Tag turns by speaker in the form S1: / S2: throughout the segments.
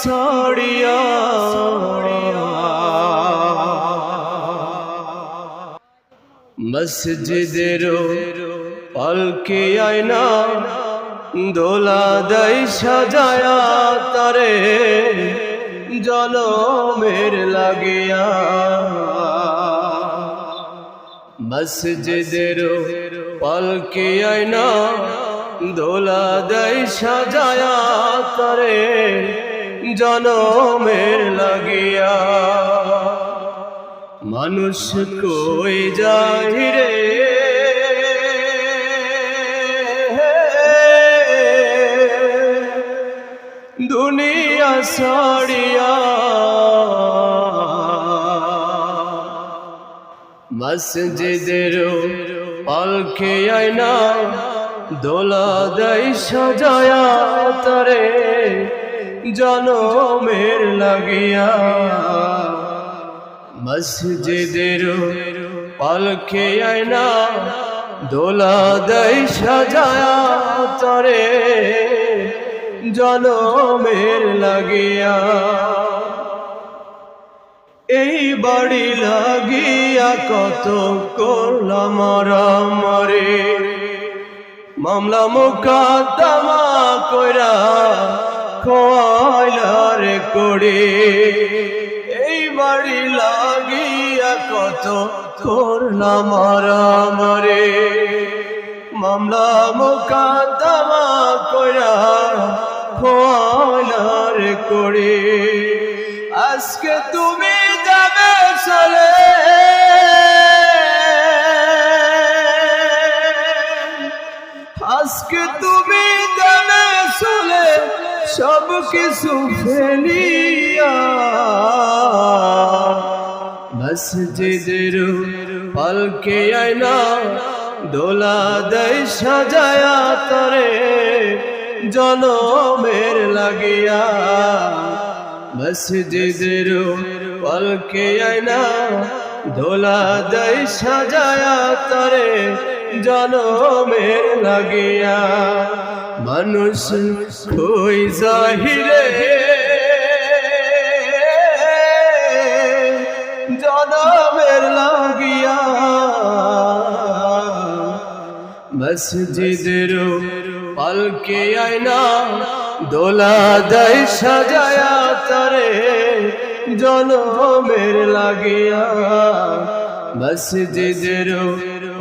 S1: ছড়িয়া মসজিদের পালকি আয়না দোলা দেয় সাজায়া তারে জনমের লাগিয়া মসজিদের পালকি আয়না দোলা দেয় সাজায়া তারে জনমের লাগিয়া মানুষ কই যায় রে দুনিয়া ছাড়িয়া মসজিদের পালকি আয়না দোলা দেয় সাজায়া তারে জনমের লাগিয়া মসজিদের পালকি আয়না দোলা দেয় সাজায়া তারে জনমের লাগিয়া এই বাড়ি লাগিয়া কত করলাম মারামারি মামলা মোকদ্দমা কইরা খোয়াইলার করে এই বাড়ি লাগিয়া কত করলাম মারামারি মামলা মোকদ্দমা কইরা খোয়াইলার করে আজকে তুমি যাবে চলে আজকে তুমি যাবে চলে সব কিছু ফেলিয়া মসজিদের পালকি আয়না দোলা দেয় সাজায়া তারে জনমের লাগিয়া মসজিদের পালকি আয়না দোলা দেয় সাজায়া তারে জনমের লাগিয়া মানুষ কই জাহিরে জনমের লাগিয়া মসজিদের পালকি আয়না দোলা দেয় সাজায়া তারে জনমের লাগিয়া মসজিদের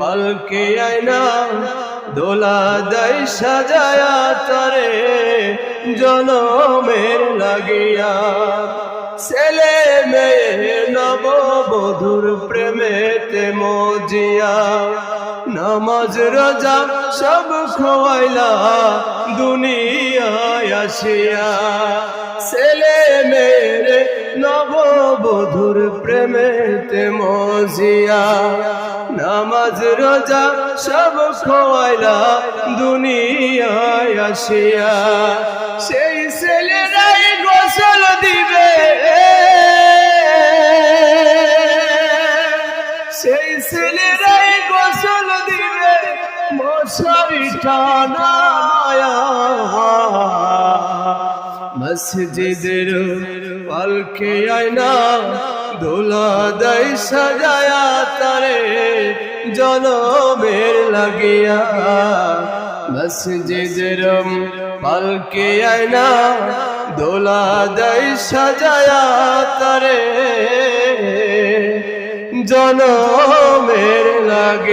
S1: পালকি আয়না দোলা দেয় সাজায়া তারে জনমের লাগিয়া ছেলে মেয়ে নববধূর প্রেমেতে মজিয়া নামাজ রোজা সব খোয়াইলা দুনিয়ায় আসিয়া ছেলে মেয়ে নববধূর প্রেমেতে মজিয়া নামাজ রোজা সব খোয়াইলা দুনিয়ায় আসিয়া সেই ছেলেরাই গোসল দিবে সেই ছেলেরাই গোসল দিবে মশারি টানায়া মসজিদের পালকি আয়না দোলা দেয় সাজায়া তারে জনমের লাগিয়া মসজিদের পালকি আয়না দোলা দেয় সাজায়া তারে জনমের লাগিয়া।